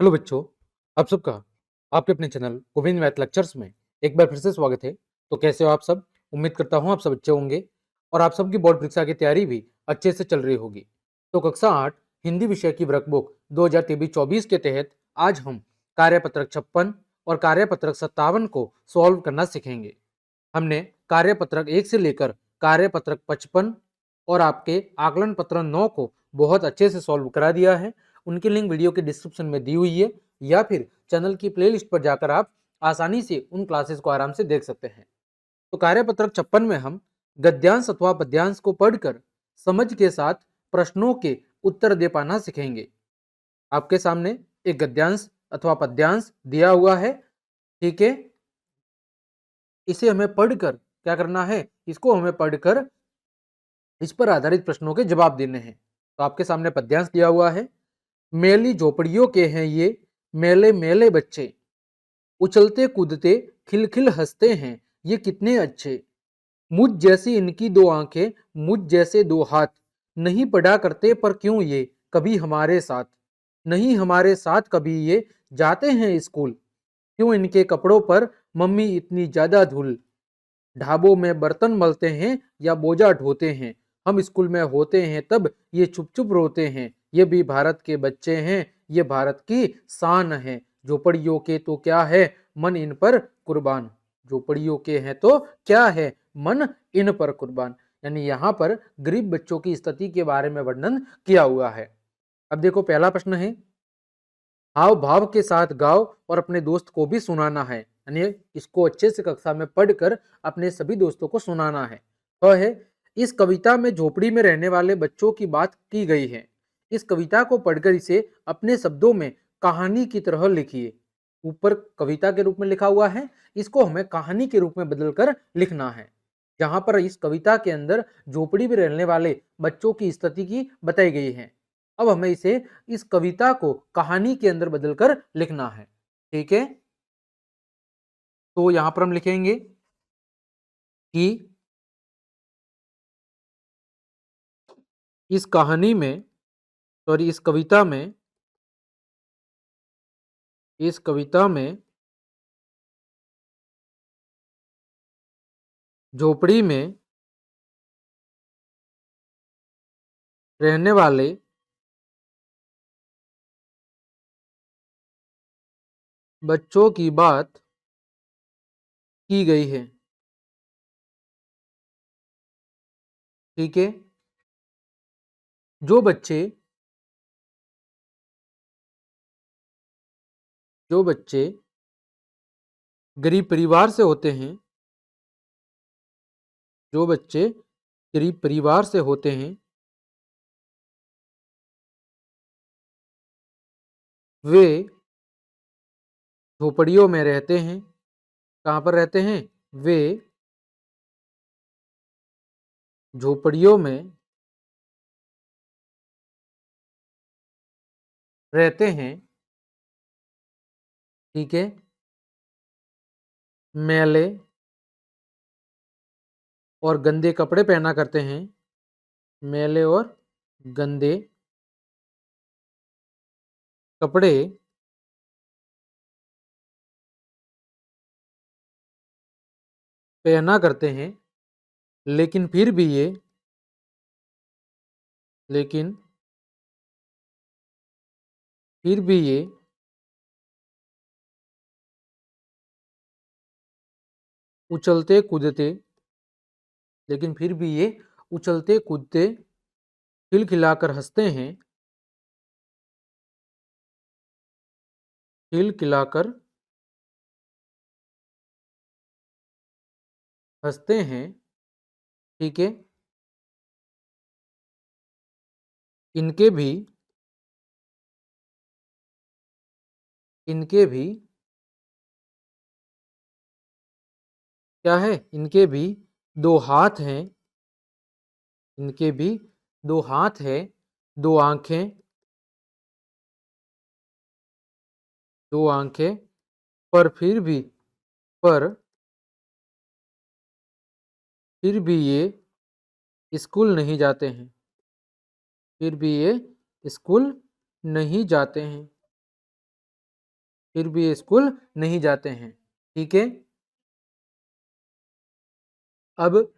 Hello बच्चों, आप सबका आपके अपने चैनल गोविंद मैथ लेक्चर्स में एक बार फिर से स्वागत है। तो कैसे हो आप सब? उम्मीद करता हूँ आप सब अच्छे होंगे और आप सबकी बोर्ड परीक्षा की तैयारी भी अच्छे से चल रही होगी। तो कक्षा 8 हिंदी विषय की वर्कबुक 2023-24 के तहत आज हम कार्यपत्रक 56 और कार्यपत्रक 57 को सॉल्व करना सीखेंगे। हमने कार्यपत्रक 1 से लेकर कार्यपत्रक 55 और आपके आकलन पत्र 9 को बहुत अच्छे से सॉल्व करा दिया है। उनकी लिंक वीडियो के डिस्क्रिप्शन में दी हुई है या फिर चैनल की प्लेलिस्ट पर जाकर आप आसानी से उन क्लासेस को आराम से देख सकते हैं। तो कार्यपत्रक 56 में हम गद्यांश अथवा पद्यांश को पढ़कर समझ के साथ प्रश्नों के उत्तर दे पाना सीखेंगे। आपके सामने एक गद्यांश अथवा पद्यांश दिया हुआ है, ठीक है। इसे हमें पढ़कर क्या करना है, इसको हमें पढ़कर इस पर आधारित प्रश्नों के जवाब देने हैं। तो आपके सामने पद्यांश दिया हुआ है। मेली झोपड़ियों के हैं ये मेले मेले बच्चे, उछलते कूदते खिलखिल हंसते हैं ये कितने अच्छे। मुझ जैसी इनकी दो आंखें, मुझ जैसे दो हाथ, नहीं पढ़ा करते पर क्यों ये कभी हमारे साथ, नहीं हमारे साथ कभी ये जाते हैं स्कूल, क्यों इनके कपड़ों पर मम्मी इतनी ज्यादा धूल। ढाबों में बर्तन मलते हैं या बोझा ढोते हैं, हम स्कूल में होते हैं तब ये चुप चुप रोते हैं, ये भी भारत के बच्चे हैं, ये भारत की शान है। झोपड़ियों के तो क्या है मन इन पर कुर्बान, झोपड़ियों के हैं तो क्या है मन इन पर कुर्बान। यानी यहाँ पर गरीब बच्चों की स्थिति के बारे में वर्णन किया हुआ है। अब देखो पहला प्रश्न है, हाव भाव के साथ गाओ और अपने दोस्त को भी सुनाना है। यानी इसको अच्छे से कक्षा में पढ़कर अपने सभी दोस्तों को सुनाना है। तो है, इस कविता में झोपड़ी में रहने वाले बच्चों की बात की गई है। इस कविता को पढ़कर इसे अपने शब्दों में कहानी की तरह लिखिए। ऊपर कविता के रूप में लिखा हुआ है, इसको हमें कहानी के रूप में बदलकर लिखना है। जहां पर इस कविता के अंदर झोपड़ी में रहने वाले बच्चों की स्थिति की बताई गई है, अब हमें इसे इस कविता को कहानी के अंदर बदलकर लिखना है। ठीक है, तो यहां पर हम लिखेंगे कि इस कहानी में, सॉरी इस कविता में झोपड़ी में रहने वाले बच्चों की बात की गई है। ठीक है, जो बच्चे जो बच्चे गरीब परिवार से होते हैं, जो बच्चे गरीब परिवार से होते हैं, वे झोपड़ियों में रहते हैं। कहाँ पर रहते हैं? वे झोपड़ियों में रहते हैं। ठीक है, मैले और गंदे कपड़े पहना करते हैं। मैले और गंदे कपड़े पहना करते हैं, लेकिन फिर भी ये लेकिन फिर भी ये उछलते कूदते लेकिन फिर भी ये उछलते कूदते खिलखिलाकर हंसते हैं। खिलखिलाकर हंसते हैं। ठीक है, इनके भी इनके भी क्या है? इनके भी दो हाथ हैं। इनके भी दो हाथ है, दो आंखें, दो आंखें, पर पर फिर भी ये स्कूल नहीं जाते हैं। फिर भी ये स्कूल नहीं जाते हैं। फिर भी ये स्कूल नहीं जाते हैं। ठीक है, अब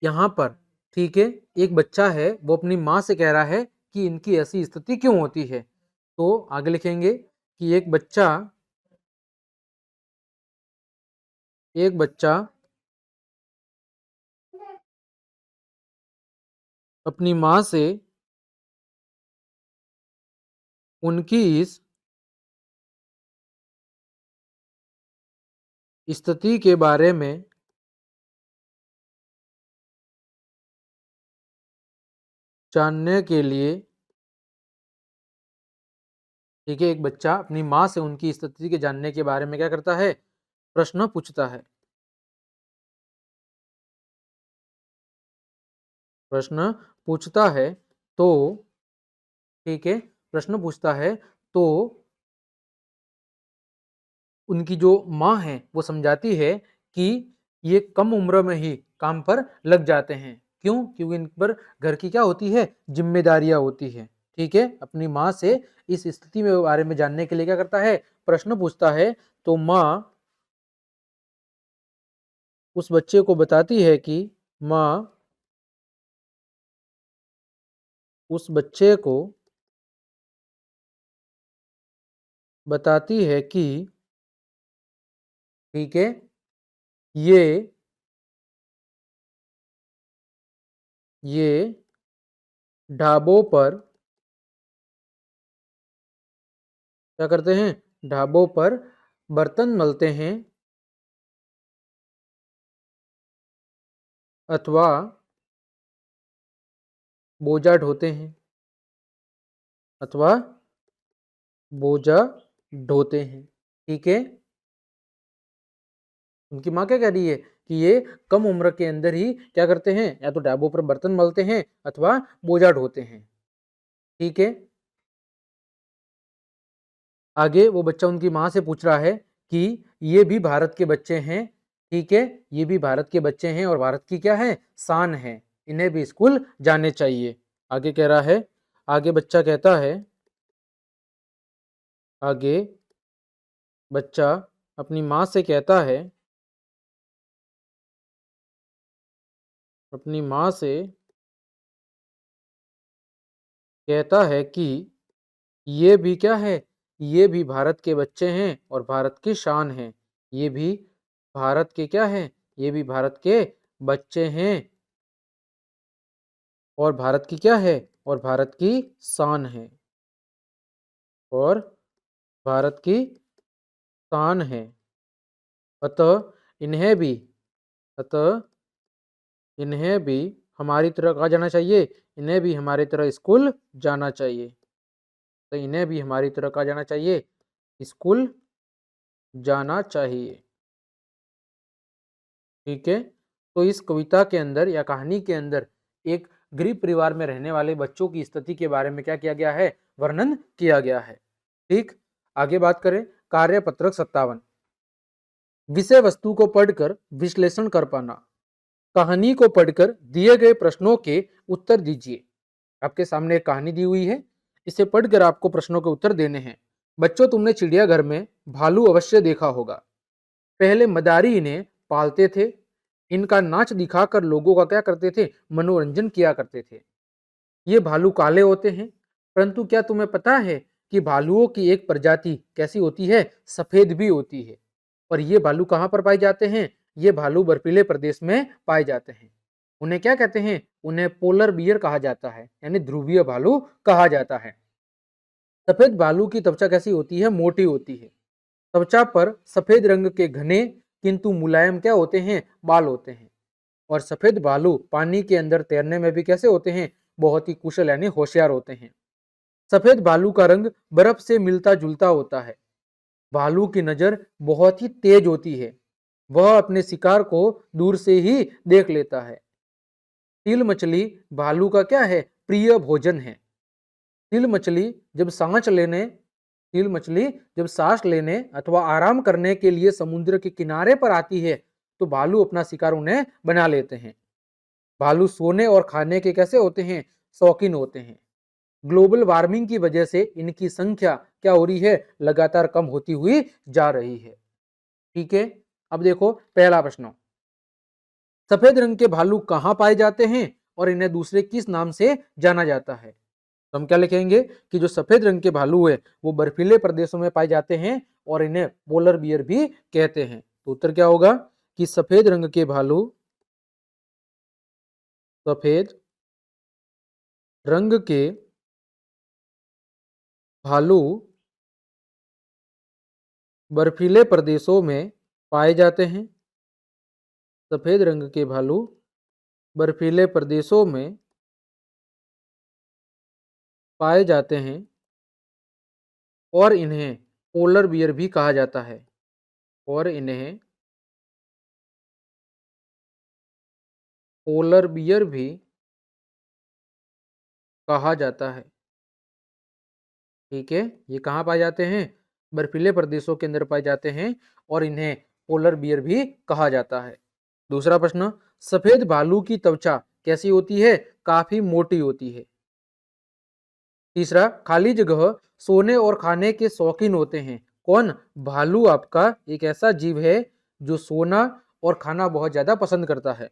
यहाँ पर, ठीक है, एक बच्चा है वो अपनी माँ से कह रहा है कि इनकी ऐसी स्थिति क्यों होती है। तो आगे लिखेंगे कि एक बच्चा अपनी माँ से उनकी इस स्थिति के बारे में जानने के लिए, ठीक है, एक बच्चा अपनी माँ से उनकी स्थिति के जानने के बारे में क्या करता है, प्रश्न पूछता है। प्रश्न पूछता है तो, ठीक है, प्रश्न पूछता है तो उनकी जो माँ है वो समझाती है कि ये कम उम्र में ही काम पर लग जाते हैं। क्यों? क्योंकि इन पर घर की क्या होती है, जिम्मेदारियां होती है। ठीक है, अपनी माँ से इस स्थिति में बारे में जानने के लिए क्या करता है, प्रश्न पूछता है। तो माँ उस बच्चे को बताती है कि माँ उस बच्चे को बताती है कि, ठीक है, ये ये ढाबों पर क्या करते हैं, ढाबों पर बर्तन मलते हैं अथवा बोझा ढोते हैं, अथवा बोझा ढोते हैं। ठीक है, उनकी माँ क्या कह रही है कि ये कम उम्र के अंदर ही क्या करते हैं, या तो ढाबों पर बर्तन मलते हैं अथवा बोझा ढोते हैं। ठीक है, आगे वो बच्चा उनकी माँ से पूछ रहा है कि ये भी भारत के बच्चे हैं। ठीक है, ये भी भारत के बच्चे हैं और भारत की क्या है, शान है, इन्हें भी स्कूल जाने चाहिए। आगे कह रहा है, आगे बच्चा कहता है, आगे बच्चा अपनी माँ से कहता है, अपनी माँ से कहता है कि ये भी क्या है, ये भी भारत के बच्चे हैं और भारत की शान है। ये भी भारत के क्या है, ये भी भारत के बच्चे हैं और भारत की क्या है, और भारत की शान है, और भारत की शान है। अतः इन्हें भी, अतः इन्हें भी हमारी तरह कहा जाना चाहिए, इन्हें भी हमारी तरह स्कूल जाना चाहिए। तो इन्हें भी हमारी तरह कहा जाना चाहिए, स्कूल जाना चाहिए। ठीक है, तो इस कविता के अंदर या कहानी के अंदर एक गरीब परिवार में रहने वाले बच्चों की स्थिति के बारे में क्या किया गया है, वर्णन किया गया है। ठीक, आगे बात करें, कार्यपत्रक 57, विषय वस्तु को पढ़कर विश्लेषण कर पाना। कहानी को पढ़कर दिए गए प्रश्नों के उत्तर दीजिए। आपके सामने एक कहानी दी हुई है, इसे पढ़कर आपको प्रश्नों के उत्तर देने हैं। बच्चों, तुमने चिड़ियाघर में भालू अवश्य देखा होगा। पहले मदारी इन्हें पालते थे, इनका नाच दिखाकर लोगों का क्या करते थे, मनोरंजन किया करते थे। ये भालू काले होते हैं, परंतु क्या तुम्हें पता है कि भालुओं की एक प्रजाति कैसी होती है, सफेद भी होती है। और ये भालू कहाँ पर पाए जाते हैं, ये भालू बर्फीले प्रदेश में पाए जाते हैं। उन्हें क्या कहते हैं, उन्हें पोलर बियर कहा जाता है, यानी ध्रुवीय भालू कहा जाता है। सफेद भालू की त्वचा कैसी होती है, मोटी होती है। त्वचा पर सफेद रंग के घने किंतु मुलायम क्या होते हैं, बाल होते हैं। और सफेद भालू पानी के अंदर तैरने में भी कैसे होते हैं, बहुत ही कुशल यानी होशियार होते हैं। सफेद भालू का रंग बर्फ से मिलता जुलता होता है। भालू की नजर बहुत ही तेज होती है, वह अपने शिकार को दूर से ही देख लेता है। तिल मछली भालू का क्या है, प्रिय भोजन है। तिल मछली जब सांस लेने तिल मछली जब सांस लेने अथवा आराम करने के लिए समुद्र के किनारे पर आती है, तो भालू अपना शिकार उन्हें बना लेते हैं। भालू सोने और खाने के कैसे होते हैं, शौकीन होते हैं। ग्लोबल वार्मिंग की वजह से इनकी संख्या क्या हो रही है, लगातार कम होती हुई जा रही है। ठीक है, अब देखो पहला प्रश्न, सफेद रंग के भालू कहां पाए जाते हैं और इन्हें दूसरे किस नाम से जाना जाता है? तो हम क्या लिखेंगे कि जो सफेद रंग के भालू है वो बर्फीले प्रदेशों में पाए जाते हैं और इन्हें पोलर बियर भी कहते हैं। तो उत्तर क्या होगा कि सफेद रंग के भालू, सफेद रंग के भालू बर्फीले प्रदेशों में पाए जाते हैं। सफेद रंग के भालू बर्फीले प्रदेशों में पाए जाते हैं और इन्हें पोलर बियर भी कहा जाता है, और इन्हें पोलर बियर भी कहा जाता है। ठीक है, ये कहाँ पाए जाते हैं, बर्फीले प्रदेशों के अंदर पाए जाते हैं और इन्हें पोलर बियर भी कहा जाता है। दूसरा प्रश्न, सफेद भालू की त्वचा कैसी होती है, काफी मोटी होती है। तीसरा, खाली जगह सोने और खाने के शौकीन होते हैं। कौन? भालू आपका एक ऐसा जीव है जो सोना और खाना बहुत ज्यादा पसंद करता है।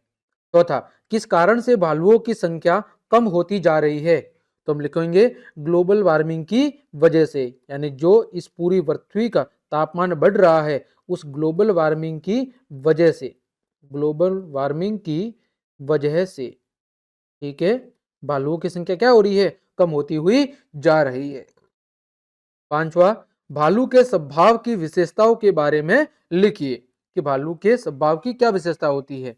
चौथा, किस कारण से भालुओं की संख्या कम होती जा रही है? तो हम लिखेंगे ग्लोबल वार्मिंग की वजह से, यानी जो इस पूरी पृथ्वी का तापमान बढ़ रहा है उस ग्लोबल वार्मिंग की वजह से, ग्लोबल वार्मिंग की वजह से। ठीक है, भालुओं की संख्या क्या हो रही है, कम होती हुई जा रही है। पांचवा, भालू के स्वभाव की विशेषताओं के बारे में लिखिए कि भालू के स्वभाव की क्या विशेषता होती है।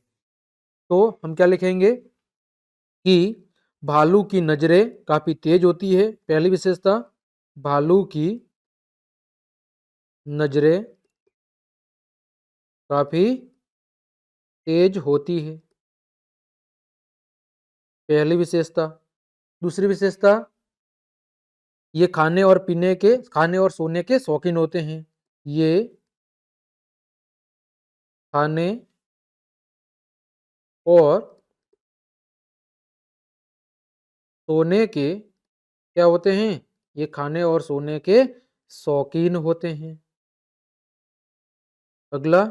तो हम क्या लिखेंगे कि भालू की नजरें काफी तेज होती है, पहली विशेषता। भालू की नजरें काफी तेज होती है, पहली विशेषता। दूसरी विशेषता, ये खाने और सोने के शौकीन होते हैं। ये खाने और सोने के क्या होते हैं, ये खाने और सोने के शौकीन होते हैं। अगला,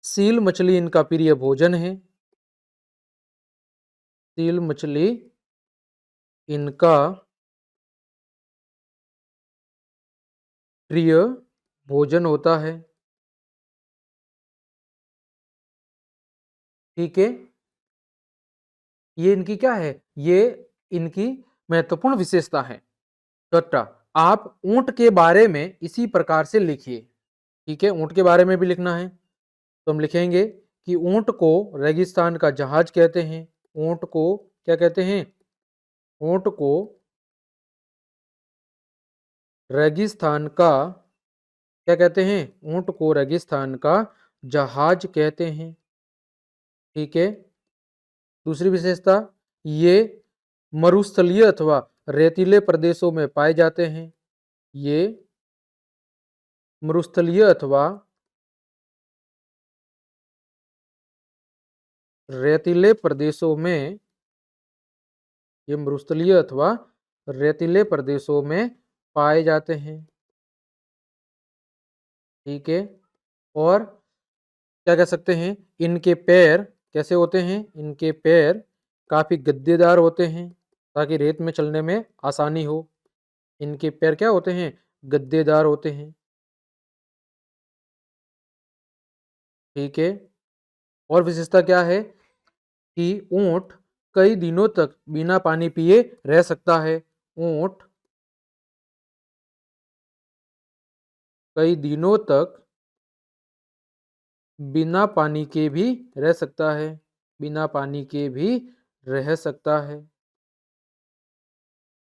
सील मछली इनका प्रिय भोजन है। सील मछली इनका प्रिय भोजन होता है। ठीक है, ये इनकी क्या है, ये इनकी महत्वपूर्ण विशेषता है। छठा, आप ऊंट के बारे में इसी प्रकार से लिखिए। ठीक है, ऊंट के बारे में भी लिखना है। तो हम लिखेंगे कि ऊंट को रेगिस्तान का जहाज कहते हैं। ऊंट को क्या कहते हैं, ऊंट को रेगिस्तान का क्या कहते हैं, ऊंट को रेगिस्तान का जहाज कहते हैं। ठीक है, दूसरी विशेषता, ये मरुस्थलीय अथवा रेतीले प्रदेशों में पाए जाते हैं। ये मरुस्थलीय अथवा रेतीले प्रदेशों में, ये मरुस्थलीय अथवा रेतीले प्रदेशों में पाए जाते हैं। ठीक है, और क्या कह सकते हैं, इनके पैर कैसे होते हैं, इनके पैर काफी गद्देदार होते हैं ताकि रेत में चलने में आसानी हो। इनके पैर क्या होते हैं, गद्देदार होते हैं। ठीक है, और विशेषता क्या है कि ऊंट कई दिनों तक बिना पानी पिए रह सकता है। ऊंट कई दिनों तक बिना पानी के भी रह सकता है, बिना पानी के भी रह सकता है।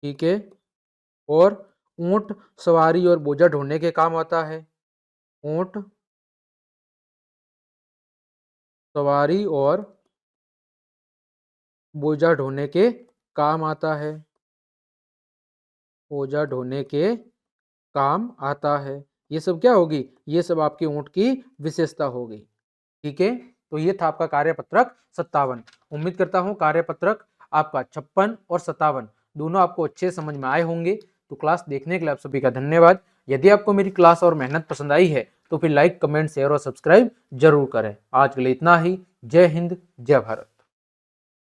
ठीक है, और ऊंट सवारी और बोझा ढोने के काम आता है। ऊंट सवारी और बोझा ढोने के काम आता है, बोझा ढोने के काम आता है। ये सब क्या होगी, ये सब आपके ऊंट की विशेषता होगी। ठीक है, तो ये था आपका कार्यपत्रक 57। उम्मीद करता हूं कार्यपत्रक आपका 56 और 57 दोनों आपको अच्छे समझ में आए होंगे। तो क्लास देखने के लिए आप सभी का धन्यवाद। यदि आपको मेरी क्लास और मेहनत पसंद आई है तो फिर लाइक, कमेंट, शेयर और सब्सक्राइब जरूर करें। आज के लिए इतना ही। जय हिंद, जय भारत।